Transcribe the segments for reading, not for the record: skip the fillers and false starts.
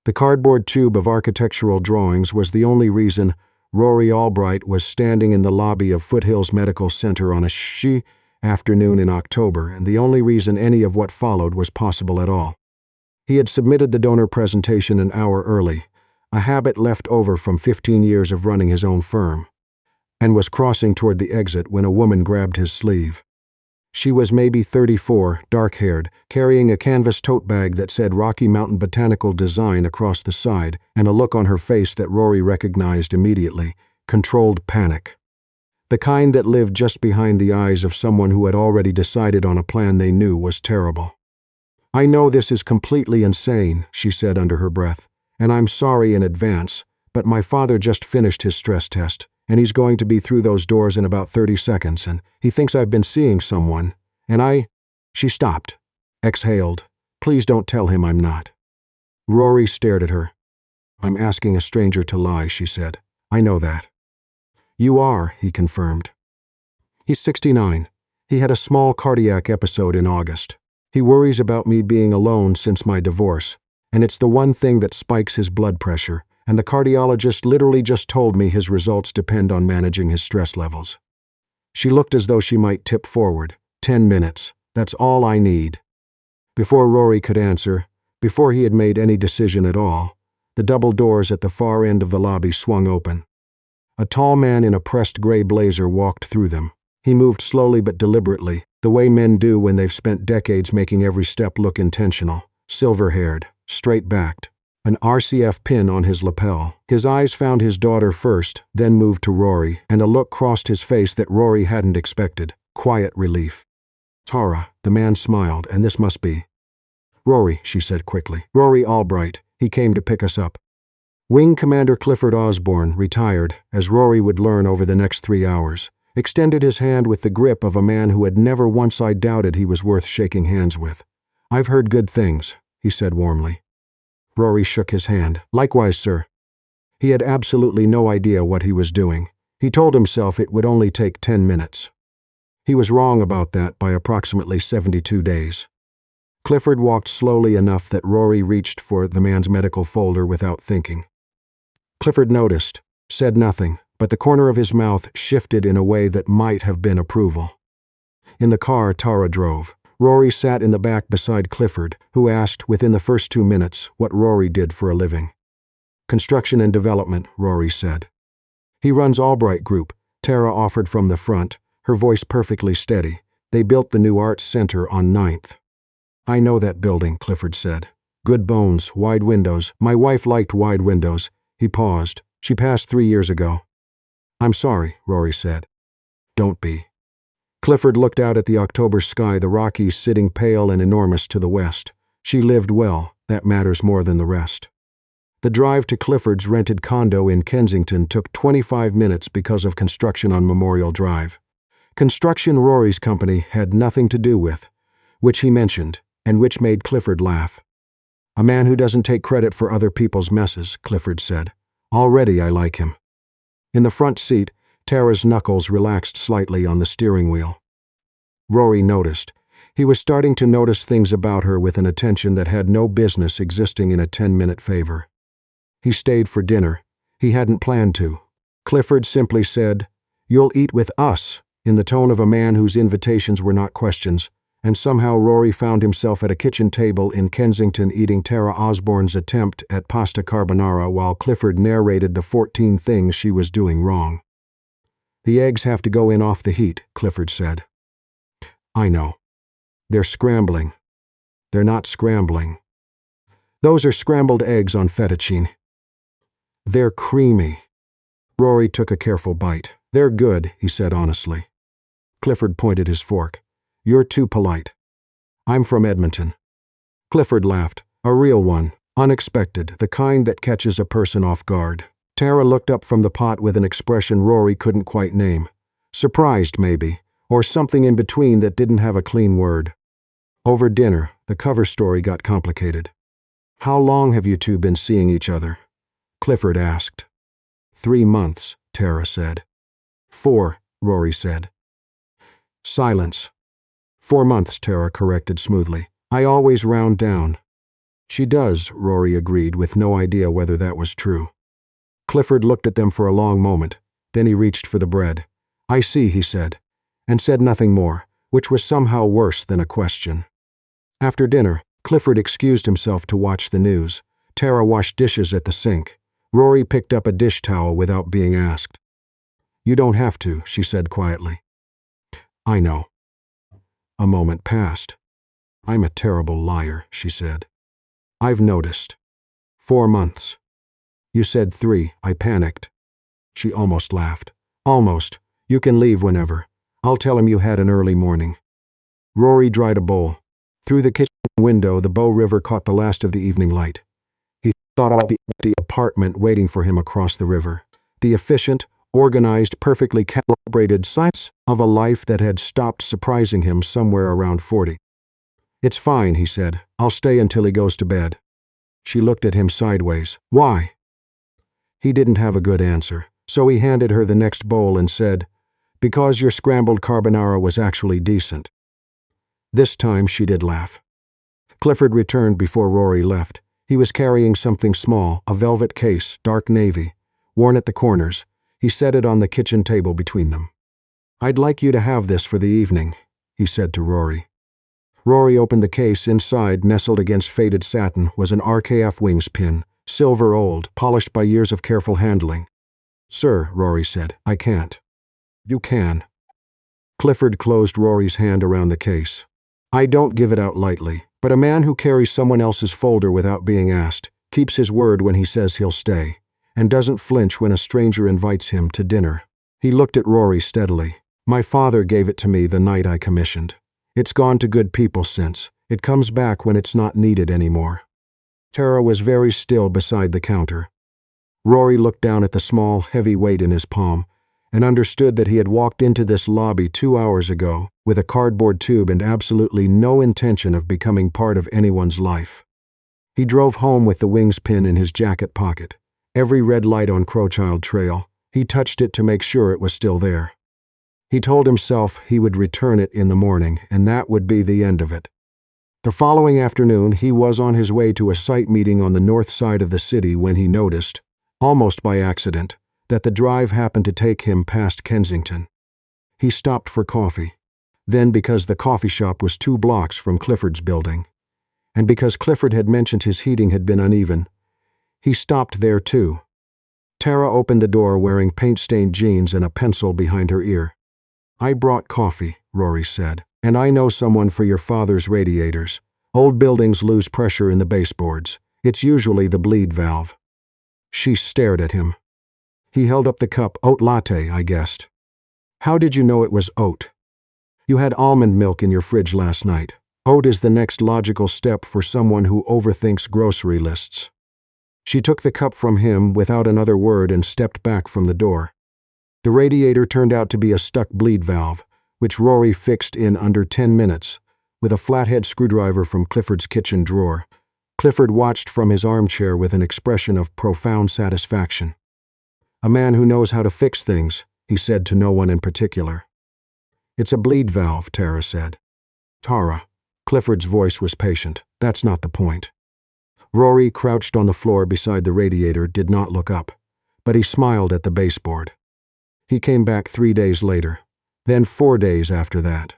The cardboard tube of architectural drawings was the only reason Rory Albright was standing in the lobby of Foothills Medical Center on a afternoon in October, and the only reason any of what followed was possible at all. He had submitted the donor presentation an hour early, a habit left over from 15 years of running his own firm, and was crossing toward the exit when a woman grabbed his sleeve. She was maybe 34, dark-haired, carrying a canvas tote bag that said Rocky Mountain Botanical Design across the side, and a look on her face that Rory recognized immediately: controlled panic. The kind that lived just behind the eyes of someone who had already decided on a plan they knew was terrible. "I know this is completely insane," she said under her breath, "and I'm sorry in advance, but my father just finished his stress test, and he's going to be through those doors in about 30 seconds, and he thinks I've been seeing someone, and She stopped, exhaled. "Please don't tell him I'm not." Rory stared at her. "I'm asking a stranger to lie," she said. "I know that." "You are," he confirmed. "He's 69. He had a small cardiac episode in August. He worries about me being alone since my divorce, and it's the one thing that spikes his blood pressure, and the cardiologist literally just told me his results depend on managing his stress levels." She looked as though she might tip forward. 10 minutes. That's all I need." Before Rory could answer, before he had made any decision at all, the double doors at the far end of the lobby swung open. A tall man in a pressed gray blazer walked through them. He moved slowly but deliberately, the way men do when they've spent decades making every step look intentional. Silver-haired, straight-backed, an RCF pin on his lapel. His eyes found his daughter first, then moved to Rory, and a look crossed his face that Rory hadn't expected: quiet relief. "Tara," the man smiled, "and this must be—" "Rory," she said quickly. "Rory Albright. He came to pick us up." Wing Commander Clifford Osborne, retired, as Rory would learn over the next 3 hours, extended his hand with the grip of a man who had never once doubted he was worth shaking hands with. "I've heard good things," he said warmly. Rory shook his hand. "Likewise, sir." He had absolutely no idea what he was doing. He told himself it would only take 10 minutes. He was wrong about that by approximately 72 days. Clifford walked slowly enough that Rory reached for the man's medical folder without thinking. Clifford noticed, said nothing, but the corner of his mouth shifted in a way that might have been approval. In the car Tara drove. Rory sat in the back beside Clifford, who asked, within the first 2 minutes, what Rory did for a living. "Construction and development," Rory said. "He runs Albright Group," Tara offered from the front, her voice perfectly steady. "They built the new Arts Center on 9th. "I know that building," Clifford said. "Good bones, wide windows. My wife liked wide windows." He paused. "She passed 3 years ago." "I'm sorry," Rory said. "Don't be." Clifford looked out at the October sky, the Rockies sitting pale and enormous to the west. She lived well. That matters more than the rest. The drive to Clifford's rented condo in Kensington took 25 minutes because of construction on Memorial Drive. Construction Rory's company had nothing to do with, which he mentioned, and which made Clifford laugh. "A man who doesn't take credit for other people's messes," Clifford said. "Already I like him." In the front seat, Tara's knuckles relaxed slightly on the steering wheel. Rory noticed. He was starting to notice things about her with an attention that had no business existing in a 10-minute favor. He stayed for dinner. He hadn't planned to. Clifford simply said, "You'll eat with us," in the tone of a man whose invitations were not questions, and somehow Rory found himself at a kitchen table in Kensington eating Tara Osborne's attempt at pasta carbonara while Clifford narrated the 14 things she was doing wrong. "The eggs have to go in off the heat," Clifford said. "I know. They're scrambling." "They're not scrambling. Those are scrambled eggs on fettuccine." "They're creamy." Rory took a careful bite. "They're good," he said honestly. Clifford pointed his fork. "You're too polite." "I'm from Edmonton." Clifford laughed. "A real one. Unexpected, the kind that catches a person off guard." Tara looked up from the pot with an expression Rory couldn't quite name. Surprised, maybe, or something in between that didn't have a clean word. Over dinner, the cover story got complicated. "How long have you two been seeing each other?" Clifford asked. 3 months, Tara said. 4, Rory said. Silence. 4 months, Tara corrected smoothly. "I always round down." She does, Rory agreed, with no idea whether that was true. Clifford looked at them for a long moment, then he reached for the bread. I see, he said, and said nothing more, which was somehow worse than a question. After dinner, Clifford excused himself to watch the news. Tara washed dishes at the sink. Rory picked up a dish towel without being asked. You don't have to, she said quietly. I know. A moment passed. I'm a terrible liar, she said. I've noticed. 4 months. You said 3, I panicked. She almost laughed. Almost. You can leave whenever. I'll tell him you had an early morning. Rory dried a bowl. Through the kitchen window, the Bow River caught the last of the evening light. He thought about the empty apartment waiting for him across the river. The efficient, organized, perfectly calibrated signs of a life that had stopped surprising him somewhere around 40. It's fine, he said. I'll stay until he goes to bed. She looked at him sideways. Why? He didn't have a good answer, so he handed her the next bowl and said, because your scrambled carbonara was actually decent. This time she did laugh. Clifford returned before Rory left. He was carrying something small, a velvet case, dark navy, worn at the corners. He set it on the kitchen table between them. I'd like you to have this for the evening, he said to Rory. Rory opened the case. Inside, nestled against faded satin, was an RKF wings pin, silver old, polished by years of careful handling. Sir, Rory said, I can't. You can. Clifford closed Rory's hand around the case. I don't give it out lightly, but a man who carries someone else's folder without being asked, keeps his word when he says he'll stay, and doesn't flinch when a stranger invites him to dinner. He looked at Rory steadily. My father gave it to me the night I commissioned. It's gone to good people since. It comes back when it's not needed anymore. Tara was very still beside the counter. Rory looked down at the small, heavy weight in his palm and understood that he had walked into this lobby 2 hours ago with a cardboard tube and absolutely no intention of becoming part of anyone's life. He drove home with the wings pin in his jacket pocket. Every red light on Crowchild Trail, he touched it to make sure it was still there. He told himself he would return it in the morning, and that would be the end of it. The following afternoon, he was on his way to a site meeting on the north side of the city when he noticed, almost by accident, that the drive happened to take him past Kensington. He stopped for coffee. Then, because the coffee shop was 2 blocks from Clifford's building, and because Clifford had mentioned his heating had been uneven, he stopped there too. Tara opened the door wearing paint-stained jeans and a pencil behind her ear. I brought coffee, Rory said, and I know someone for your father's radiators. Old buildings lose pressure in the baseboards. It's usually the bleed valve. She stared at him. He held up the cup. Oat latte, I guessed. How did you know it was oat? You had almond milk in your fridge last night. Oat is the next logical step for someone who overthinks grocery lists. She took the cup from him without another word and stepped back from the door. The radiator turned out to be a stuck bleed valve, which Rory fixed in under 10 minutes, with a flathead screwdriver from Clifford's kitchen drawer. Clifford watched from his armchair with an expression of profound satisfaction. A man who knows how to fix things, he said to no one in particular. It's a bleed valve, Tara said. Tara. Clifford's voice was patient. That's not the point. Rory, crouched on the floor beside the radiator, did not look up, but he smiled at the baseboard. He came back 3 days later, then 4 days after that.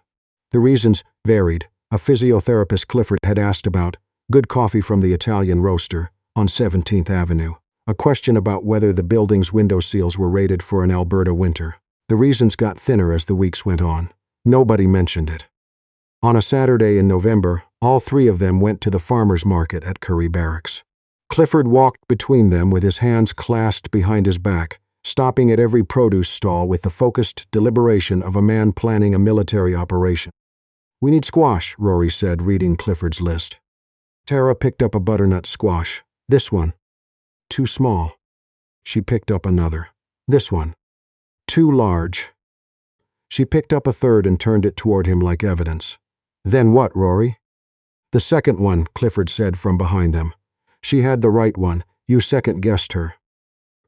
The reasons varied. A physiotherapist Clifford had asked about, good coffee from the Italian roaster on 17th Avenue, a question about whether the building's window seals were rated for an Alberta winter. The reasons got thinner as the weeks went on. Nobody mentioned it. On a Saturday in November, all 3 of them went to the farmers' market at Curry Barracks. Clifford walked between them with his hands clasped behind his back, stopping at every produce stall with the focused deliberation of a man planning a military operation. We need squash, Rory said, reading Clifford's list. Tara picked up a butternut squash. This one. Too small. She picked up another. This one. Too large. She picked up a third and turned it toward him like evidence. Then what, Rory? The second one, Clifford said from behind them. She had the right one. You second-guessed her.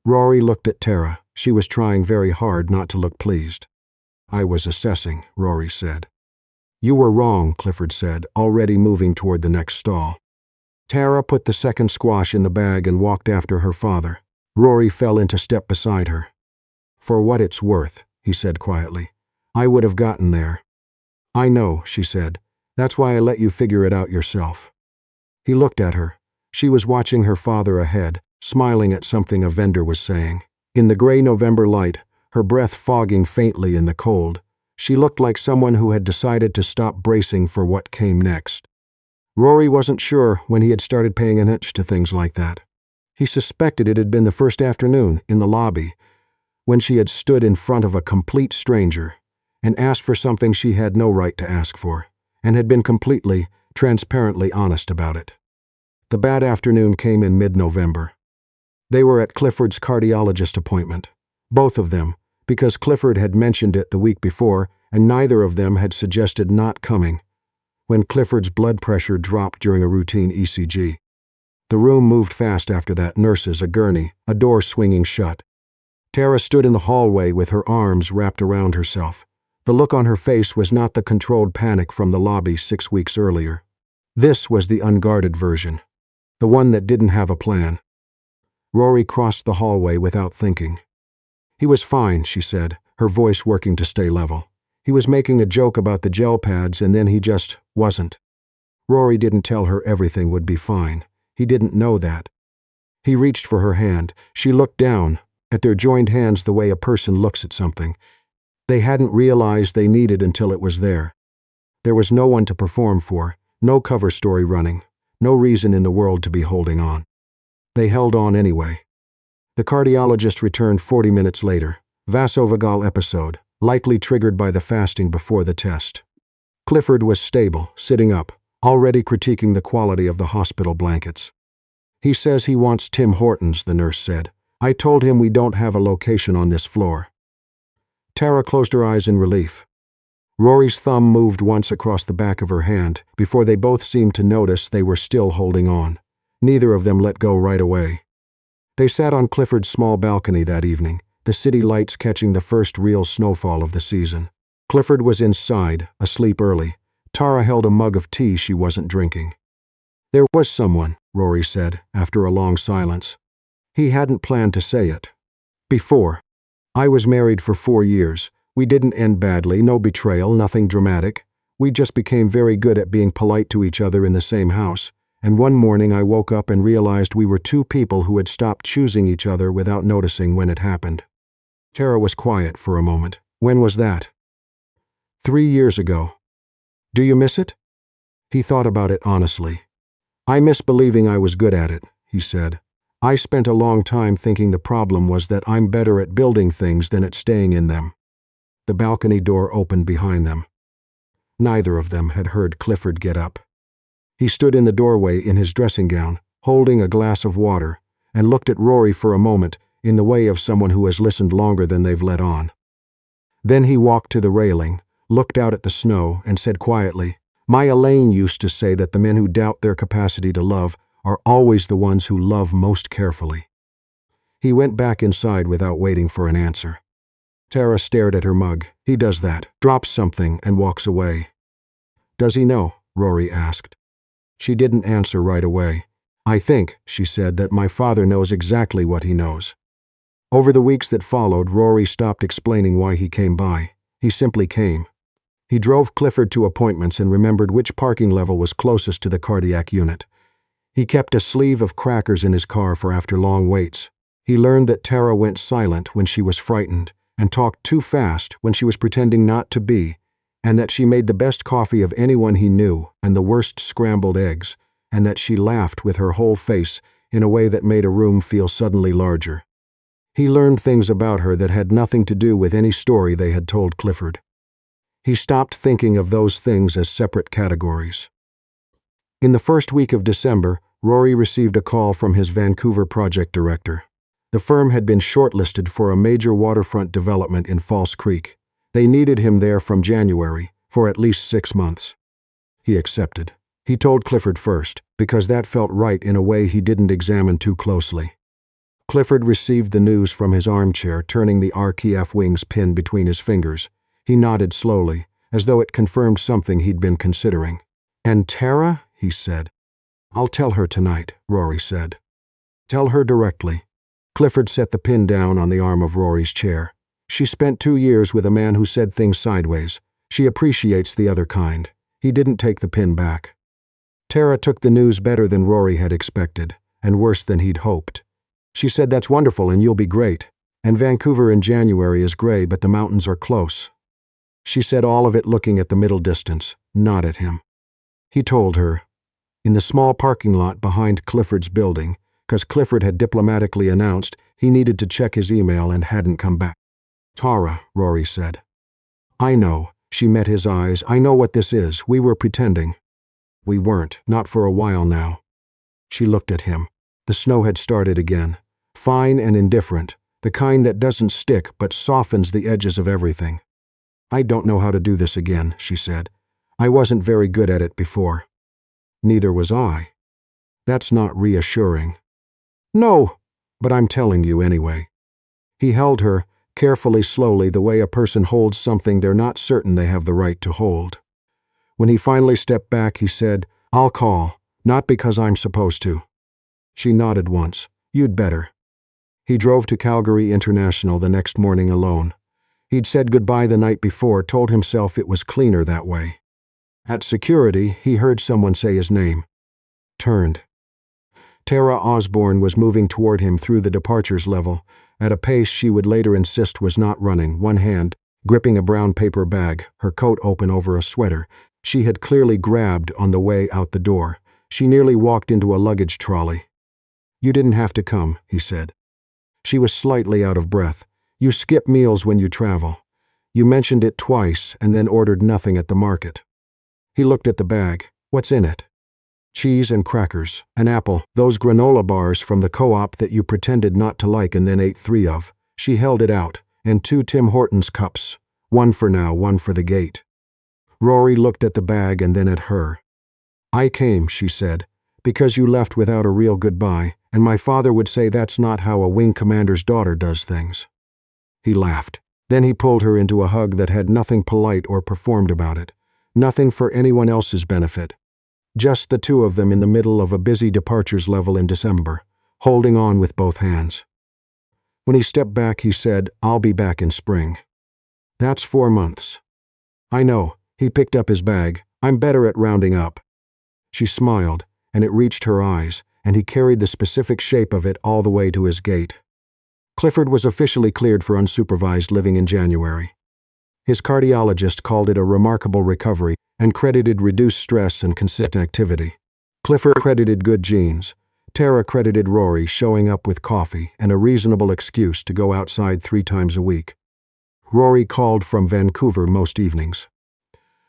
Rory looked at Tara. She was trying very hard not to look pleased. I was assessing, Rory said. You were wrong, Clifford said, already moving toward the next stall. Tara put the second squash in the bag and walked after her father. Rory fell into step beside her. "For what it's worth," he said quietly. "I would have gotten there." "I know," she said. "That's why I let you figure it out yourself." He looked at her. She was watching her father ahead, smiling at something a vendor was saying. In the gray November light, her breath fogging faintly in the cold, she looked like someone who had decided to stop bracing for what came next. Rory wasn't sure when he had started paying attention to things like that. He suspected it had been the first afternoon, in the lobby, when she had stood in front of a complete stranger and asked for something she had no right to ask for, and had been completely, transparently honest about it. The bad afternoon came in mid-November. They were at Clifford's cardiologist appointment, both of them, because Clifford had mentioned it the week before and neither of them had suggested not coming, when Clifford's blood pressure dropped during a routine ECG. The room moved fast after that, nurses, a gurney, a door swinging shut. Tara stood in the hallway with her arms wrapped around herself. The look on her face was not the controlled panic from the lobby 6 weeks earlier. This was the unguarded version, the one that didn't have a plan. Rory crossed the hallway without thinking. "He was fine," she said, her voice working to stay level. "He was making a joke about the gel pads and then he just wasn't." Rory didn't tell her everything would be fine. He didn't know that. He reached for her hand. She looked down, at their joined hands the way a person looks at something they hadn't realized they needed until it was there. There was no one to perform for, no cover story running, no reason in the world to be holding on. They held on anyway. The cardiologist returned 40 minutes later. Vasovagal episode, likely triggered by the fasting before the test. Clifford was stable, sitting up, already critiquing the quality of the hospital blankets. "He says he wants Tim Hortons," the nurse said. "I told him we don't have a location on this floor." Tara closed her eyes in relief. Rory's thumb moved once across the back of her hand before they both seemed to notice they were still holding on. Neither of them let go right away. They sat on Clifford's small balcony that evening, the city lights catching the first real snowfall of the season. Clifford was inside, asleep early. Tara held a mug of tea she wasn't drinking. "There was someone," Rory said, after a long silence. He hadn't planned to say it. "Before. I was married for 4 years. We didn't end badly, no betrayal, nothing dramatic. We just became very good at being polite to each other in the same house, and one morning I woke up and realized we were two people who had stopped choosing each other without noticing when it happened." Tara was quiet for a moment. "When was that?" 3 years ago. "Do you miss it?" He thought about it honestly. "I miss believing I was good at it," he said. "I spent a long time thinking the problem was that I'm better at building things than at staying in them." The balcony door opened behind them. Neither of them had heard Clifford get up. He stood in the doorway in his dressing gown, holding a glass of water, and looked at Rory for a moment in the way of someone who has listened longer than they've let on. Then he walked to the railing, looked out at the snow, and said quietly, "My Elaine used to say that the men who doubt their capacity to love are always the ones who love most carefully." He went back inside without waiting for an answer. Tara stared at her mug. "He does that, drops something, and walks away." "Does he know?" Rory asked. She didn't answer right away. "I think," she said, "that my father knows exactly what he knows." Over the weeks that followed, Rory stopped explaining why he came by. He simply came. He drove Clifford to appointments and remembered which parking level was closest to the cardiac unit. He kept a sleeve of crackers in his car for after long waits. He learned that Tara went silent when she was frightened and talked too fast when she was pretending not to be, and that she made the best coffee of anyone he knew and the worst scrambled eggs, and that she laughed with her whole face in a way that made a room feel suddenly larger. He learned things about her that had nothing to do with any story they had told Clifford. He stopped thinking of those things as separate categories. In the first week of December, Rory received a call from his Vancouver project director. The firm had been shortlisted for a major waterfront development in False Creek. They needed him there from January, for at least 6 months. He accepted. He told Clifford first, because that felt right in a way he didn't examine too closely. Clifford received the news from his armchair, turning the RKF wings pin between his fingers. He nodded slowly, as though it confirmed something he'd been considering. "And Tara?" he said. I'll tell her tonight, Rory said. Tell her directly. Clifford set the pin down on the arm of Rory's chair. She spent 2 years with a man who said things sideways. She appreciates the other kind. He didn't take the pin back. Tara took the news better than Rory had expected, and worse than he'd hoped. She said, "That's wonderful and you'll be great. And Vancouver in January is gray, but the mountains are close." She said all of it looking at the middle distance, not at him. He told her, in the small parking lot behind Clifford's building, because Clifford had diplomatically announced he needed to check his email and hadn't come back. "Tara," Rory said. "I know." She met his eyes. "I know what this is. We were pretending." "We weren't, not for a while now." She looked at him. The snow had started again. Fine and indifferent, the kind that doesn't stick but softens the edges of everything. "I don't know how to do this again," she said. "I wasn't very good at it before." "Neither was I." "That's not reassuring." "No, but I'm telling you anyway." He held her, carefully, slowly, the way a person holds something they're not certain they have the right to hold. When he finally stepped back, he said, "I'll call, not because I'm supposed to." She nodded once. "You'd better." He drove to Calgary International the next morning alone. He'd said goodbye the night before, told himself it was cleaner that way. At security, he heard someone say his name. Turned. Tara Osborne was moving toward him through the departures level, at a pace she would later insist was not running, one hand gripping a brown paper bag, her coat open over a sweater. She had clearly grabbed on the way out the door. She nearly walked into a luggage trolley. "You didn't have to come," he said. She was slightly out of breath. "You skip meals when you travel. You mentioned it twice and then ordered nothing at the market." He looked at the bag. "What's in it?" "Cheese and crackers, an apple, those granola bars from the co-op that you pretended not to like and then ate 3 of." She held it out, "and 2 Tim Hortons cups. One for now, one for the gate." Rory looked at the bag and then at her. "I came," she said, "because you left without a real goodbye, and my father would say that's not how a wing commander's daughter does things." He laughed. Then he pulled her into a hug that had nothing polite or performed about it, nothing for anyone else's benefit. Just the two of them in the middle of a busy departures level in December, holding on with both hands. When he stepped back, he said, "I'll be back in spring." "That's 4 months." "I know." He picked up his bag. "I'm better at rounding up." She smiled, and it reached her eyes, and he carried the specific shape of it all the way to his gate. Clifford was officially cleared for unsupervised living in January. His cardiologist called it a remarkable recovery and credited reduced stress and consistent activity. Clifford credited good genes. Tara credited Rory showing up with coffee and a reasonable excuse to go outside 3 times a week. Rory called from Vancouver most evenings.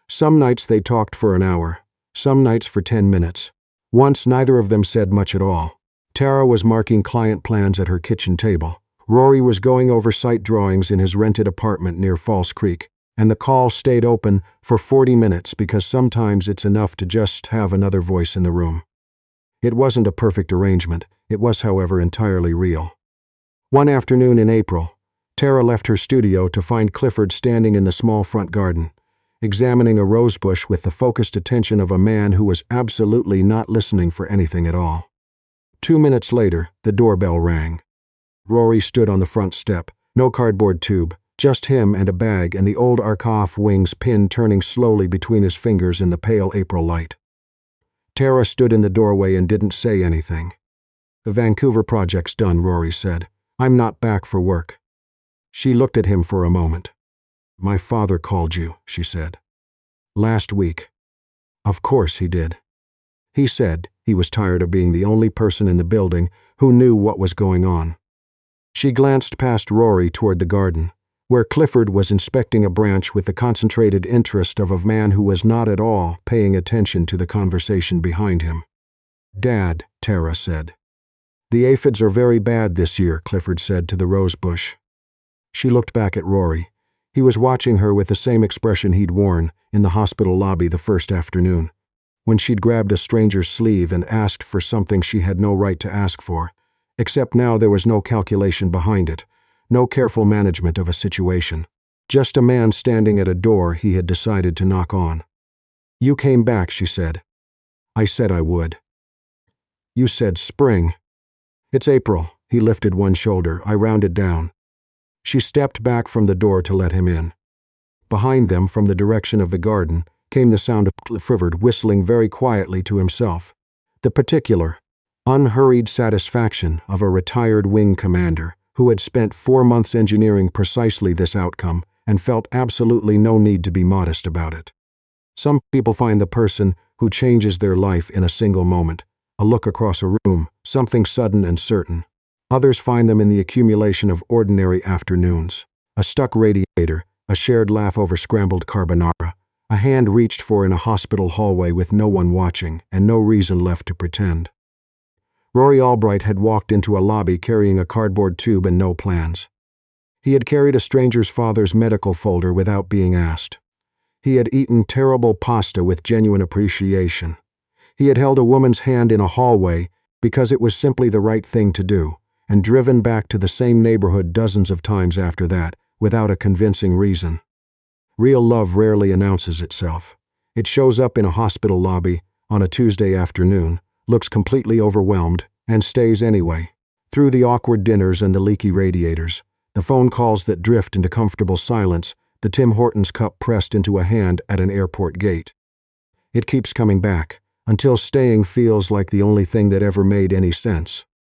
Some nights they talked for an hour, some nights for 10 minutes. Once neither of them said much at all. Tara was marking client plans at her kitchen table. Rory was going over site drawings in his rented apartment near False Creek, and the call stayed open for 40 minutes because sometimes it's enough to just have another voice in the room. It wasn't a perfect arrangement. It was, however, entirely real. One afternoon in April, Tara left her studio to find Clifford standing in the small front garden, examining a rosebush with the focused attention of a man who was absolutely not listening for anything at all. 2 minutes later, the doorbell rang. Rory stood on the front step, no cardboard tube, just him and a bag and the old Arkoff wings pin turning slowly between his fingers in the pale April light. Tara stood in the doorway and didn't say anything. "The Vancouver project's done," Rory said. "I'm not back for work." She looked at him for a moment. "My father called you," she said. "Last week." "Of course he did." He said he was tired of being the only person in the building who knew what was going on. She glanced past Rory toward the garden, where Clifford was inspecting a branch with the concentrated interest of a man who was not at all paying attention to the conversation behind him. "Dad," Tara said. "The aphids are very bad this year," Clifford said to the rosebush. She looked back at Rory. He was watching her with the same expression he'd worn in the hospital lobby the first afternoon, when she'd grabbed a stranger's sleeve and asked for something she had no right to ask for. Except now there was no calculation behind it, no careful management of a situation. Just a man standing at a door he had decided to knock on. "You came back," she said. "I said I would." You said spring. It's April. He lifted one shoulder. I rounded down. She stepped back from the door to let him in. Behind them, from the direction of the garden, came the sound of Clifford whistling very quietly to himself. The particular, unhurried satisfaction of a retired wing commander who had spent 4 months engineering precisely this outcome and felt absolutely no need to be modest about it. Some people find the person who changes their life in a single moment, a look across a room, something sudden and certain. Others find them in the accumulation of ordinary afternoons. A stuck radiator, a shared laugh over scrambled carbonara, a hand reached for in a hospital hallway with no one watching and no reason left to pretend. Rory Albright had walked into a lobby carrying a cardboard tube and no plans. He had carried a stranger's father's medical folder without being asked. He had eaten terrible pasta with genuine appreciation. He had held a woman's hand in a hallway because it was simply the right thing to do, and driven back to the same neighborhood dozens of times after that, without a convincing reason. Real love rarely announces itself. It shows up in a hospital lobby on a Tuesday afternoon, looks completely overwhelmed, and stays anyway. Through the awkward dinners and the leaky radiators, the phone calls that drift into comfortable silence, the Tim Hortons cup pressed into a hand at an airport gate. It keeps coming back, until staying feels like the only thing that ever made any sense.